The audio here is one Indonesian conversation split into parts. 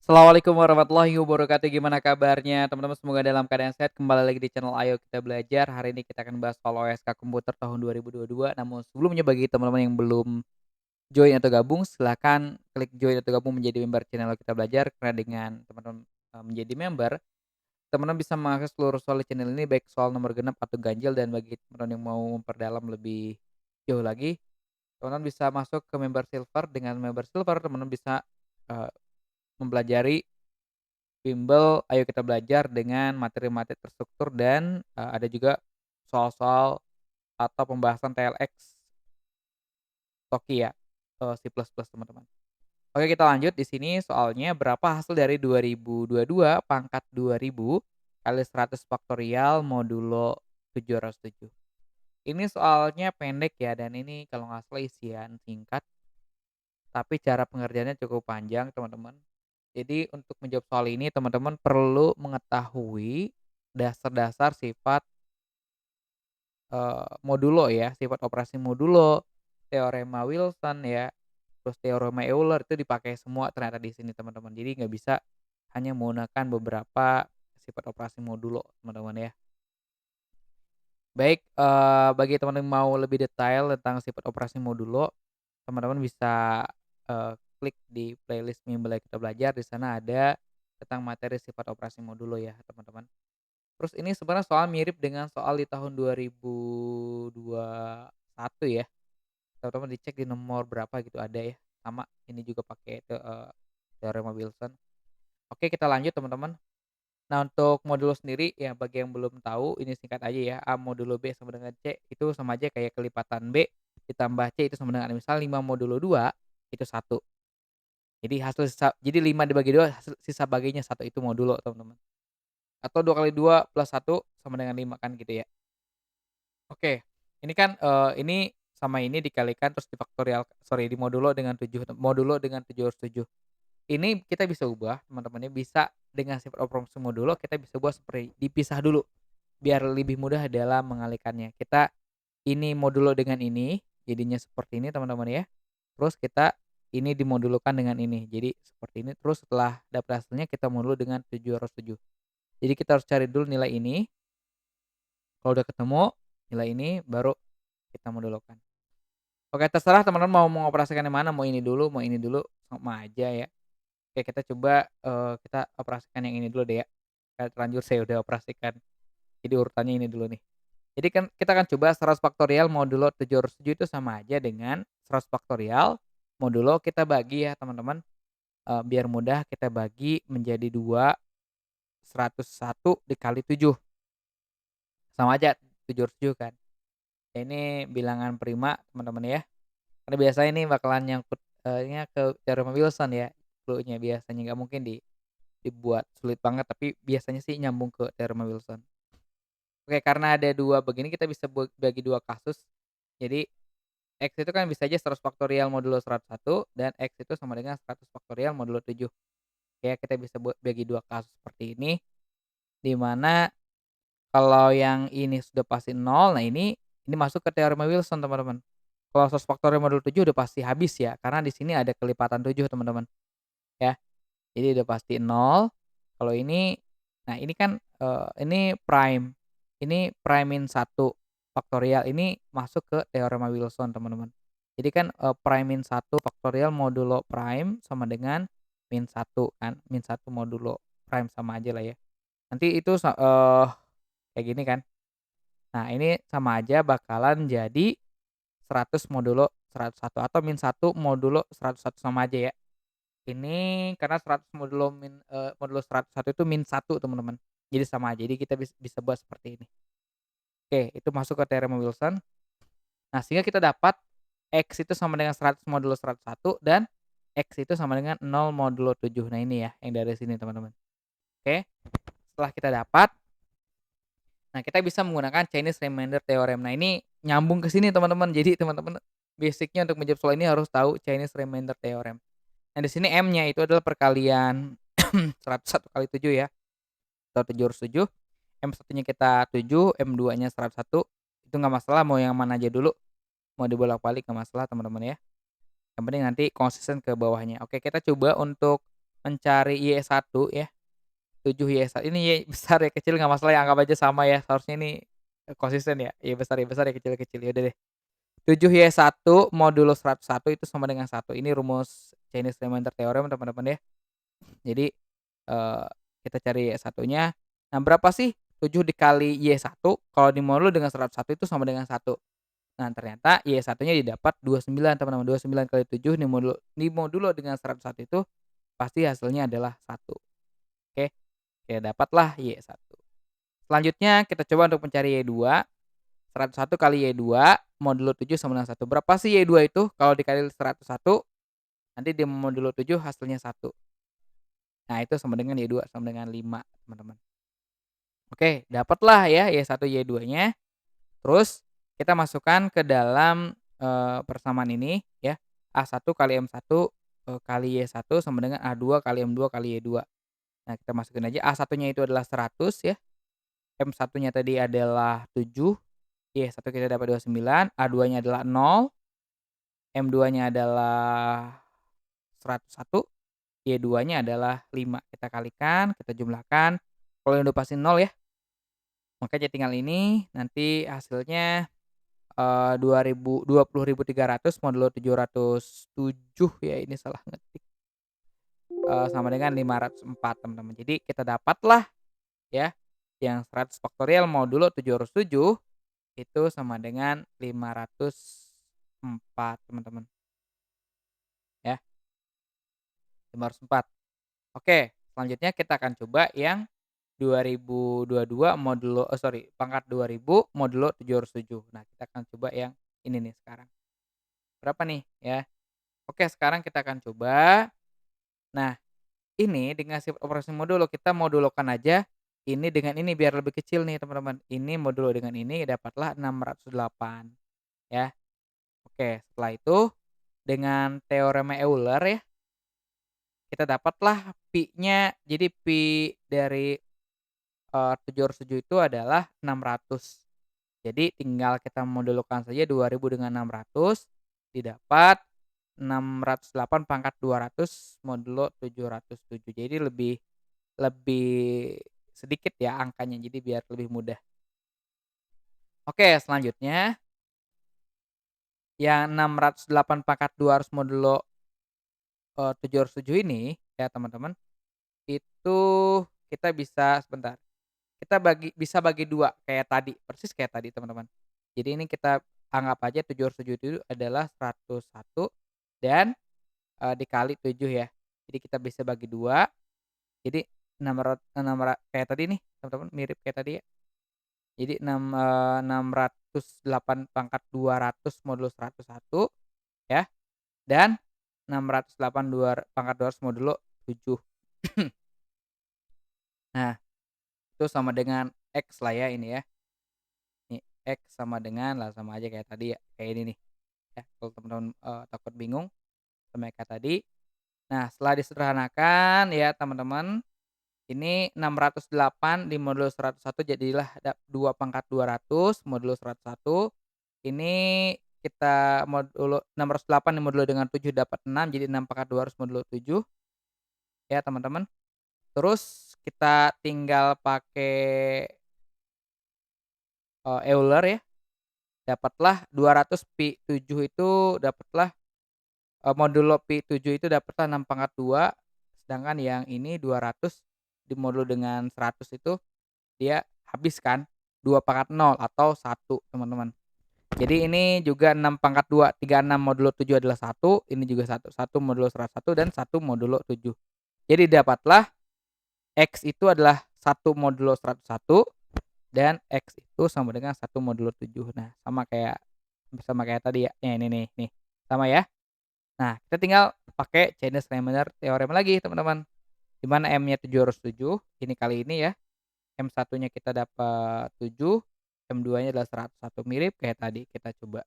Assalamualaikum warahmatullahi wabarakatuh. Gimana kabarnya teman-teman? Semoga dalam keadaan sehat. Kembali lagi di channel Ayo Kita Belajar. Hari ini kita akan bahas soal OSK komputer tahun 2022. Namun sebelumnya bagi teman-teman yang belum join atau gabung, silahkan klik join atau gabung menjadi member channel Ayo Kita Belajar. Karena dengan teman-teman menjadi member, teman-teman bisa mengakses seluruh soal di channel ini, baik soal nomor genap atau ganjil. Dan bagi teman-teman yang mau memperdalam lebih jauh lagi, teman-teman bisa masuk ke member silver. Dengan member silver, teman-teman bisa eh, mempelajari bimbel Ayo Kita Belajar dengan materi-materi terstruktur dan, ada juga soal-soal atau pembahasan TLX, Toki ya, C++ teman-teman. Oke, kita lanjut di sini soalnya berapa hasil dari 2022 pangkat 2000 kali 100 faktorial modulo 707. Ini soalnya pendek ya, dan ini kalau nggak salah isian singkat, tapi cara pengerjaannya cukup panjang teman-teman. Jadi untuk menjawab soal ini teman-teman perlu mengetahui dasar-dasar sifat, modulo ya, sifat operasi modulo, teorema Wilson ya, terus teorema Euler itu dipakai semua ternyata di sini teman-teman. Jadi nggak bisa hanya menggunakan beberapa sifat operasi modulo teman-teman ya. Baik, bagi teman yang mau lebih detail tentang sifat operasi modulo, teman-teman bisa, klik di playlist bimbel Kita Belajar. Di sana ada tentang materi sifat operasi modulo ya teman-teman. Terus ini sebenarnya soal mirip dengan soal di tahun 2021 ya, teman-teman dicek di nomor berapa gitu ada ya, sama ini juga pakai teorema Wilson. Oke, kita lanjut teman-teman. Nah, untuk modulo sendiri ya bagi yang belum tahu ini singkat aja ya, A modulo B sama dengan C itu sama aja kayak kelipatan B ditambah C itu sama dengan misal 5 modulo 2 itu satu. Jadi hasil sisa jadi 5 dibagi 2 hasil sisa baginya satu itu modulo teman-teman. Atau 2 kali 2 plus satu sama dengan 5 kan gitu ya. Oke, ini kan, ini sama ini dikalikan terus difaktorial sorry dimodulo dengan 7 modulo dengan 707. Ini kita bisa ubah teman-teman ya, bisa dengan sifat operasi modulo kita bisa ubah seperti dipisah dulu, biar lebih mudah dalam mengalihkannya. Kita ini modulo dengan ini, jadinya seperti ini teman-teman ya. Terus kita ini dimodulkan dengan ini, jadi seperti ini. Terus setelah dapat hasilnya kita modulo dengan 707. Jadi kita harus cari dulu nilai ini, kalau udah ketemu nilai ini baru kita modulokan. Oke, terserah teman-teman mau mengoperasikan yang mana, mau ini dulu, mau ini dulu, sama aja ya. Oke, kita coba, kita operasikan yang ini dulu deh ya, karena terlanjur saya udah operasikan. Jadi urutannya ini dulu nih. Jadi kan kita akan coba 100 faktorial modulo 707 itu sama aja dengan 100 faktorial modulo kita bagi ya teman-teman, biar mudah kita bagi menjadi 2, 101 dikali 7, sama aja 707 kan. Ya ini bilangan prima teman-teman ya. Karena biasanya ini bakalan nyangkut, nya ke teorema Wilson ya, clue-nya biasanya nggak mungkin dibuat sulit banget, tapi biasanya sih nyambung ke teorema Wilson. Oke, karena ada 2 begini kita bisa bagi 2 kasus. Jadi X itu kan bisa aja 100 faktorial modulo 101 dan X itu sama dengan 100 faktorial modulo 7. Ya kita bisa bagi 2 kasus seperti ini, di mana kalau yang ini sudah pasti nol, nah ini masuk ke teorema Wilson teman-teman. Kalau 100 faktorial modulo 7 udah pasti habis ya, karena di sini ada kelipatan 7 teman-teman, ya. Jadi udah pasti nol. Kalau ini nah ini kan, ini prime, ini prime min 1 faktorial ini masuk ke teorema Wilson teman-teman. Jadi kan, prime min 1 faktorial modulo prime sama dengan min 1 kan, min 1 modulo prime sama aja lah ya. Nanti itu kayak gini kan. Nah ini sama aja bakalan jadi 100 modulo 101 atau min 1 modulo 101 sama aja ya. Ini karena 100 modulo 101 itu min 1 teman-teman. Jadi sama aja, jadi kita bisa buat seperti ini. Oke, itu masuk ke teorema Wilson. Nah, sehingga kita dapat X itu sama dengan 100 modulo 101 dan X itu sama dengan 0 modulo 7. Nah, ini ya yang dari sini teman-teman. Oke, setelah kita dapat, nah kita bisa menggunakan Chinese Remainder Theorem. Nah, ini nyambung ke sini teman-teman. Jadi teman-teman basic-nya untuk menjawab soal ini harus tahu Chinese Remainder Theorem. Nah, di sini M-nya itu adalah perkalian 101 kali 7 ya, atau 707. M1-nya kita 7, M2-nya 101. Itu nggak masalah mau yang mana aja dulu, mau dibolak-balik nggak masalah teman-teman ya. Yang penting nanti konsisten ke bawahnya. Oke, kita coba untuk mencari Y1 ya, 7Y1 ini Y besar, Y kecil nggak masalah ya, anggap aja sama ya, seharusnya ini, konsisten ya, Y besar, Y kecil kecil, ya udah deh. 7Y1 modulo 101 itu sama dengan 1. Ini rumus Chinese Remainder Theorem teman-teman ya. Jadi, eee, kita cari Y1-nya. Nah, berapa sih 7 dikali Y1 kalau dimodulo dengan 101 itu sama dengan 1. Nah, ternyata Y1-nya didapat 29 teman-teman, 29 kali 7 dimodulo dengan 101 itu pasti hasilnya adalah 1. Oke, oke dapatlah Y1. Selanjutnya kita coba untuk mencari Y2, 101 kali Y2 modulo 7 sama dengan 1. Berapa sih Y2 itu kalau dikali 101 nanti dimodulo 7 hasilnya 1. Nah, itu sama dengan Y2 sama dengan 5 teman-teman. Oke, dapatlah ya Y1, Y2-nya. Terus kita masukkan ke dalam, persamaan ini ya, A1 kali M1, kali Y1 sama dengan A2 kali M2 kali Y2. Nah, kita masukin aja A1-nya itu adalah 100 ya, M1-nya tadi adalah 7, Y1 kita dapat 29, A2-nya adalah 0, M2-nya adalah 101, Y2-nya adalah 5. Kita kalikan, kita jumlahkan, kalau yang udah pasti 0 ya, makanya tinggal ini, nanti hasilnya 20.300 modulo 707 ya, ini salah ngetik, sama dengan 504 teman-teman. Jadi kita dapatlah ya, yang 100 faktorial modulo 707 itu sama dengan 504 teman-teman, ya, 504. Oke, selanjutnya kita akan coba yang 2022 modulo pangkat 2000 modulo 707. Nah, kita akan coba yang ini nih sekarang. Berapa nih ya? Oke, sekarang kita akan coba. Nah, ini dengan sifat operasi modulo, kita modulokan aja ini dengan ini biar lebih kecil nih teman-teman. Ini modulo dengan ini dapatlah 608 ya. Oke, setelah itu dengan teorema Euler ya, kita dapatlah pi-nya. Jadi pi dari 707 itu adalah 600. Jadi tinggal kita modulokan saja 2000 dengan 600 didapat 608 pangkat 200 modulo 707. Jadi lebih lebih sedikit ya angkanya, jadi biar lebih mudah. Oke, selanjutnya yang 608 pangkat 200 modulo, 707 ini ya teman-teman, itu kita bisa sebentar, kita bisa bagi 2 kayak tadi, persis kayak tadi teman-teman. Jadi ini kita anggap aja 707 itu adalah 101 dan, dikali 7 ya. Jadi kita bisa bagi 2, jadi 600 kayak tadi nih teman-teman, mirip kayak tadi ya. Jadi 608 pangkat 200 modulo 101 ya, dan 608 pangkat 200 modulo 7. Nah, itu sama dengan X lah ya ini ya. Ini X sama dengan lah sama aja kayak tadi ya, kayak ini nih ya, kalau teman-teman, takut bingung sama kayak tadi. Nah, setelah disederhanakan ya teman-teman, ini 608 dimodulo 101 jadilah 2 pangkat 200 modulo 101. Ini kita modulo 608 dimodulo dengan 7 dapat 6, jadi 6 pangkat 200 modulo 7 ya teman-teman. Terus kita tinggal pakai, Euler ya, dapatlah 200 pi 7 itu dapatlah, modulo pi 7 itu dapatlah 6 pangkat 2, sedangkan yang ini 200 dimodulo dengan 100 itu dia habis kan, 2 pangkat 0 atau 1 teman-teman. Jadi ini juga 6 pangkat 2, 36 modulo 7 adalah 1, ini juga 1, 1 modulo 101 dan 1 modulo 7. Jadi dapatlah X itu adalah 1 modulo 101 dan X itu sama dengan 1 modulo 7. Nah, sama kayak tadi ya. Ya ini nih, sama ya. Nah, kita tinggal pakai Chinese Remainder Theorem lagi teman-teman. Di mana M-nya 707, ini kali ini ya. M1-nya kita dapat 7, M2-nya adalah 101, mirip kayak tadi, kita coba.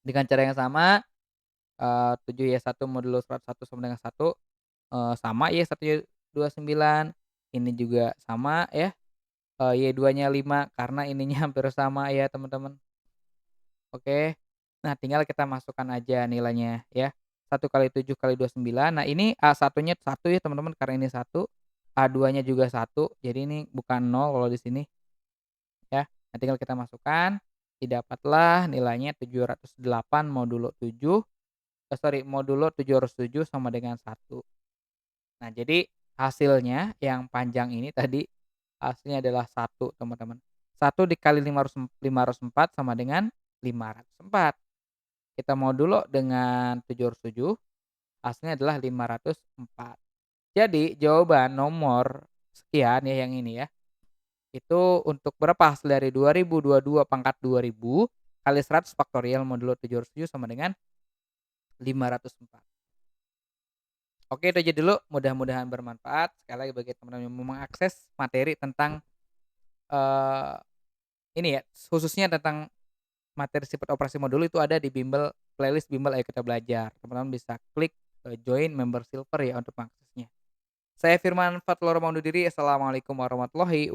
Dengan cara yang sama, 7Y1 modulo 101 sama dengan 1, sama Y1-nya 29, ini juga sama ya, Y2-nya 5 karena ininya hampir sama ya teman-teman. Oke. Nah, tinggal kita masukkan aja nilainya ya. 1 kali 7 kali 29. Nah ini A1-nya 1 ya teman-teman karena ini 1, A2-nya juga 1, jadi ini bukan 0 kalau di sini ya. Nah tinggal kita masukkan, didapatlah nilainya 708 modulo 7, modulo 707 sama dengan 1. Nah jadi hasilnya yang panjang ini tadi, hasilnya adalah 1 teman-teman. 1 dikali 504 sama dengan 504. Kita modulo dengan 707, hasilnya adalah 504. Jadi jawaban nomor sekian ya yang ini ya, itu untuk berapa hasil dari 2022 pangkat 2000 kali 100 faktorial modulo 707 sama dengan 504. Oke itu aja dulu, mudah-mudahan bermanfaat. Sekali lagi bagi teman-teman yang mau mengakses materi tentang, eee, ini ya, khususnya tentang materi sifat operasi modul itu ada di bimbel playlist bimbel Ayo Kita Belajar. Teman-teman bisa klik, join member silver ya untuk mengaksesnya. Saya Firman Fatullah undur diri. Assalamualaikum warahmatullahi